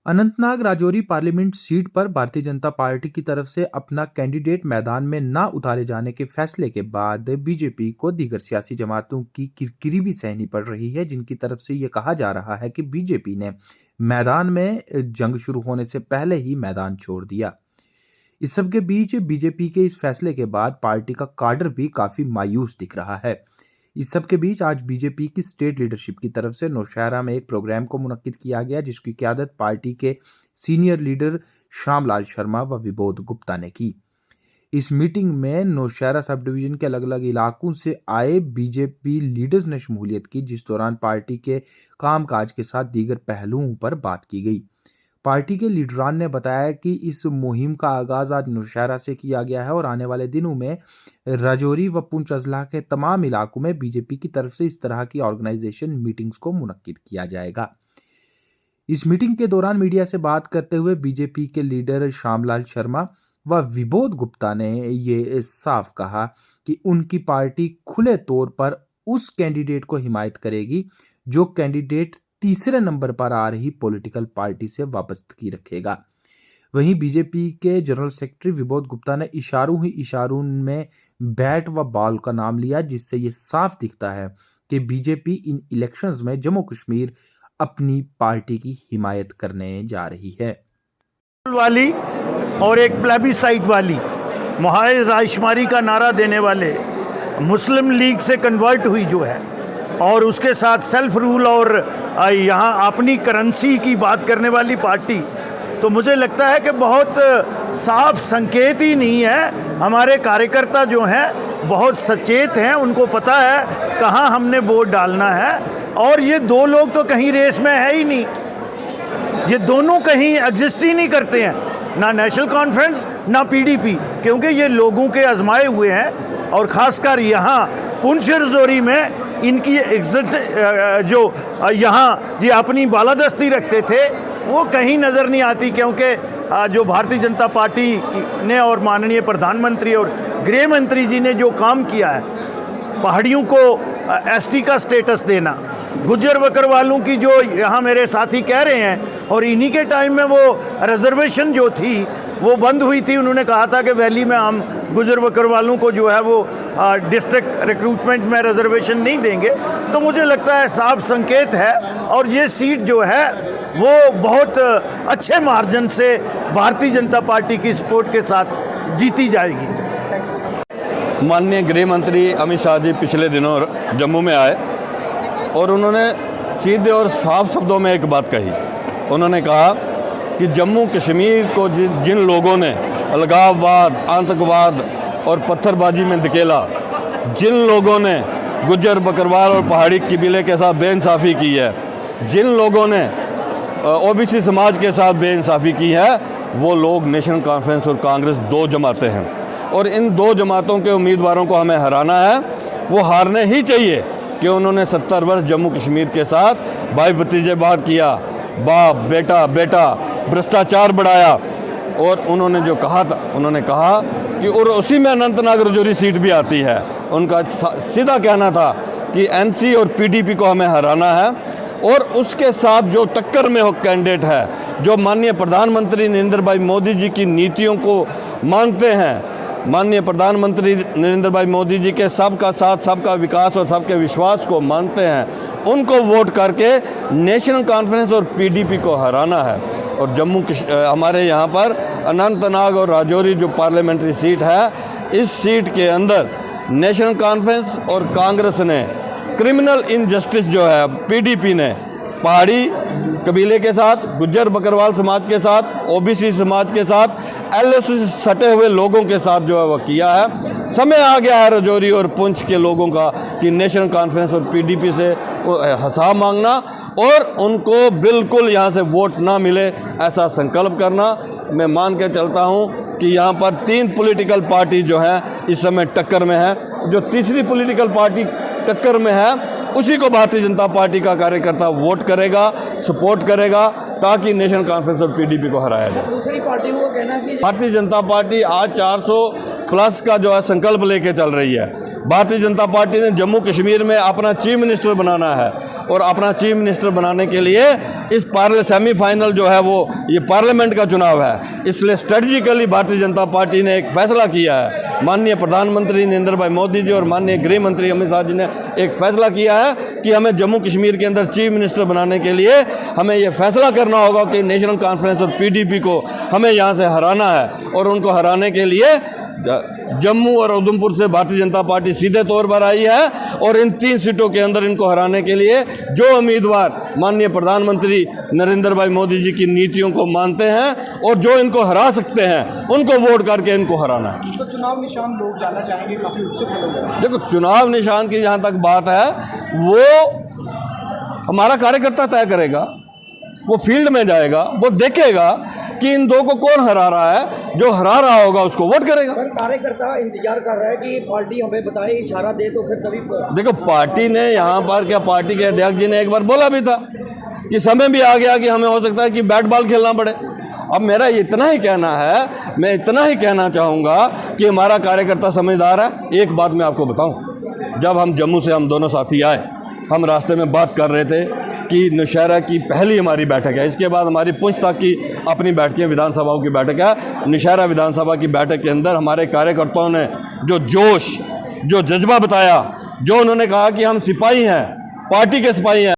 Anantnag Rajouri parliament seat पर Bharatiya Janata party की तरफ से अपना कैंडिडेट मैदान में ना उतारे जाने के फैसले के बाद बीजेपी को दीगर सियासी जमातों की किरकिरी भी सहनी पड़ रही है, जिनकी तरफ से ये कहा जा रहा है कि बीजेपी ने मैदान में जंग शुरू होने से पहले ही मैदान छोड़ दिया। इस सब के बीच बीजेपी के इस फैसले के बाद पार्टी का काडर भी काफी मायूस दिख रहा है। इस सब के बीच आज बीजेपी की स्टेट लीडरशिप की तरफ से नौशहरा में एक प्रोग्राम को मुनक्किद किया गया, जिसकी क़यादत पार्टी के सीनियर लीडर श्यामलाल शर्मा व विबोध गुप्ता ने की। इस मीटिंग में नौशहरा सब डिवीजन के अलग अलग इलाकों से आए बीजेपी लीडर्स ने शमूलियत की, जिस दौरान पार्टी के कामकाज के साथ दीगर पहलुओं पर बात की गई। पार्टी के लीडरान ने बताया कि इस मुहिम का आगाज आज नौशहरा से किया गया है और आने वाले दिनों में राजौरी व पुंछ अजला के तमाम इलाकों में बीजेपी की तरफ से इस तरह की ऑर्गेनाइजेशन मीटिंग्स को मुनक्किद किया जाएगा। इस मीटिंग के दौरान मीडिया से बात करते हुए बीजेपी के लीडर श्यामलाल शर्मा व विबोध गुप्ता ने ये साफ कहा कि उनकी पार्टी खुले तौर पर उस कैंडिडेट को हिमायत करेगी जो कैंडिडेट तीसरे नंबर पर आ रही पॉलिटिकल पार्टी से वाबस्तगी रखेगा। वहीं बीजेपी के जनरल सेक्रेटरी विबोध गुप्ता ने इशारों ही इशारों में बैट व बॉल का नाम लिया, जिससे ये साफ दिखता है कि बीजेपी इन इलेक्शंस में जम्मू कश्मीर अपनी पार्टी की हिमायत करने जा रही है। वाली और एक प्लेबिसाइट वाली मुहाज राजशुमारी का नारा देने वाले मुस्लिम लीग से कन्वर्ट हुई जो है, और उसके साथ सेल्फ रूल और यहाँ अपनी करेंसी की बात करने वाली पार्टी, तो मुझे लगता है कि बहुत साफ संकेत ही नहीं है। हमारे कार्यकर्ता जो हैं बहुत सचेत हैं, उनको पता है कहाँ हमने वोट डालना है, और ये दो लोग तो कहीं रेस में है ही नहीं, ये दोनों कहीं एग्जिस्ट ही नहीं करते हैं, ना नेशनल कॉन्फ्रेंस ना पीडीपी, क्योंकि ये लोगों के आजमाए हुए हैं। और ख़ासकर यहाँ पुंछ राजौरी में इनकी एग्जिट जो यहाँ ये अपनी बालादस्ती रखते थे वो कहीं नज़र नहीं आती, क्योंकि जो भारतीय जनता पार्टी ने और माननीय प्रधानमंत्री और गृह मंत्री जी ने जो काम किया है, पहाड़ियों को एसटी का स्टेटस देना, गुज्जर बकरवालों की जो यहाँ मेरे साथी कह रहे हैं, और इन्हीं के टाइम में वो रिजर्वेशन जो थी वो बंद हुई थी। उन्होंने कहा था कि वैली में हम गुज्जर बकरवालों को जो है वो डिस्ट्रिक्ट रिक्रूटमेंट में रिजर्वेशन नहीं देंगे। तो मुझे लगता है साफ संकेत है, और ये सीट जो है वो बहुत अच्छे मार्जिन से भारतीय जनता पार्टी की सपोर्ट के साथ जीती जाएगी। माननीय गृह मंत्री अमित शाह जी पिछले दिनों जम्मू में आए और उन्होंने सीधे और साफ शब्दों में एक बात कही। उन्होंने कहा कि जम्मू कश्मीर को जिन लोगों ने अलगाववाद, आतंकवाद और पत्थरबाजी में धकेला, जिन लोगों ने गुज्जर बकरवाल और पहाड़ी कबीले के साथ बेइंसाफ़ी की है, जिन लोगों ने ओबीसी समाज के साथ बेइंसाफ़ी की है, वो लोग नेशनल कॉन्फ्रेंस और कांग्रेस दो जमातें हैं, और इन दो जमातों के उम्मीदवारों को हमें हराना है। वो हारने ही चाहिए कि उन्होंने 70 वर्ष जम्मू कश्मीर के साथ भाई भतीजेबाद किया, बाप बेटा बेटा भ्रष्टाचार बढ़ाया, और उन्होंने जो कहा था, उन्होंने कहा कि और उसी में अनंतनाग राजौरी सीट भी आती है। उनका सीधा कहना था कि एनसी और पीडीपी को हमें हराना है, और उसके साथ जो टक्कर में हो कैंडिडेट है, जो माननीय प्रधानमंत्री नरेंद्र भाई मोदी जी की नीतियों को मानते हैं, माननीय प्रधानमंत्री नरेंद्र भाई मोदी जी के सबका साथ, सबका विकास और सबके विश्वास को मानते हैं, उनको वोट करके नेशनल कॉन्फ्रेंस और पीडीपी को हराना है। और हमारे यहाँ पर अनंतनाग और राजौरी जो पार्लियामेंट्री सीट है, इस सीट के अंदर नेशनल कॉन्फ्रेंस और कांग्रेस ने क्रिमिनल इनजस्टिस जो है पीडीपी ने पहाड़ी कबीले के साथ, गुज्जर बकरवाल समाज के साथ, ओबीसी समाज के साथ, एलओसी से सटे हुए लोगों के साथ जो है वह किया है। समय आ गया है राजौरी और पुंछ के लोगों का कि नेशनल कॉन्फ्रेंस और पीडीपी से हिसाब मांगना और उनको बिल्कुल यहाँ से वोट ना मिले, ऐसा संकल्प करना। मैं मान के चलता हूँ कि यहाँ पर 3 पॉलिटिकल पार्टी जो है इस समय टक्कर में है। जो तीसरी पॉलिटिकल पार्टी टक्कर में है उसी को भारतीय जनता पार्टी का कार्यकर्ता वोट करेगा, सपोर्ट करेगा, ताकि नेशनल कॉन्फ्रेंस और पीडीपी को हराया जाए। दूसरी पार्टी को कहना कि भारतीय जनता पार्टी आज 400 प्लस का जो है संकल्प लेके चल रही है। भारतीय जनता पार्टी ने जम्मू कश्मीर में अपना चीफ मिनिस्टर बनाना है और अपना चीफ मिनिस्टर बनाने के लिए इस सेमीफाइनल जो है वो ये पार्लियामेंट का चुनाव है। इसलिए स्ट्रेटजिकली भारतीय जनता पार्टी ने एक फैसला किया है। माननीय प्रधानमंत्री नरेंद्र भाई मोदी जी और माननीय गृह मंत्री अमित शाह जी ने एक फैसला किया है कि हमें जम्मू कश्मीर के अंदर चीफ मिनिस्टर बनाने के लिए हमें ये फैसला करना होगा कि नेशनल कॉन्फ्रेंस और पीडीपी को हमें यहाँ से हराना है। और उनको हराने के लिए जम्मू और उधमपुर से भारतीय जनता पार्टी सीधे तौर पर आई है और इन 3 सीटों के अंदर इनको हराने के लिए जो उम्मीदवार माननीय प्रधानमंत्री नरेंद्र भाई मोदी जी की नीतियों को मानते हैं और जो इनको हरा सकते हैं उनको वोट करके इनको हराना है। तो चुनाव निशान लोग जानना चाहेंगे, काफ़ी उत्सुक है लोग। देखो, चुनाव निशान की जहाँ तक बात है वो हमारा कार्यकर्ता तय करेगा। वो फील्ड में जाएगा, वो देखेगा कि इन दो को कौन हरा रहा है। जो हरा रहा होगा उसको वोट करेगा। सर, कार्यकर्ता इंतजार कर रहा है कि पार्टी हमें बताए, इशारा दे तो फिर तभी। देखो, पार्टी ने यहाँ पर क्या, पार्टी के अध्यक्ष जी ने एक बार बोला भी था कि समय भी आ गया कि हमें हो सकता है कि बैट बॉल खेलना पड़े। अब मेरा इतना ही कहना है, मैं इतना ही कहना चाहूँगा कि हमारा कार्यकर्ता समझदार है। एक बात मैं आपको बताऊँ, जब हम जम्मू से हम दोनों साथी आए, हम रास्ते में बात कर रहे थे कि नौशहरा की पहली हमारी बैठक है, इसके बाद हमारी पुंछ तक की अपनी बैठकें विधानसभाओं की बैठक है। नौशहरा विधानसभा की बैठक के अंदर हमारे कार्यकर्ताओं ने जो जोश, जो जज्बा बताया, जो उन्होंने कहा कि हम सिपाही हैं, पार्टी के सिपाही हैं।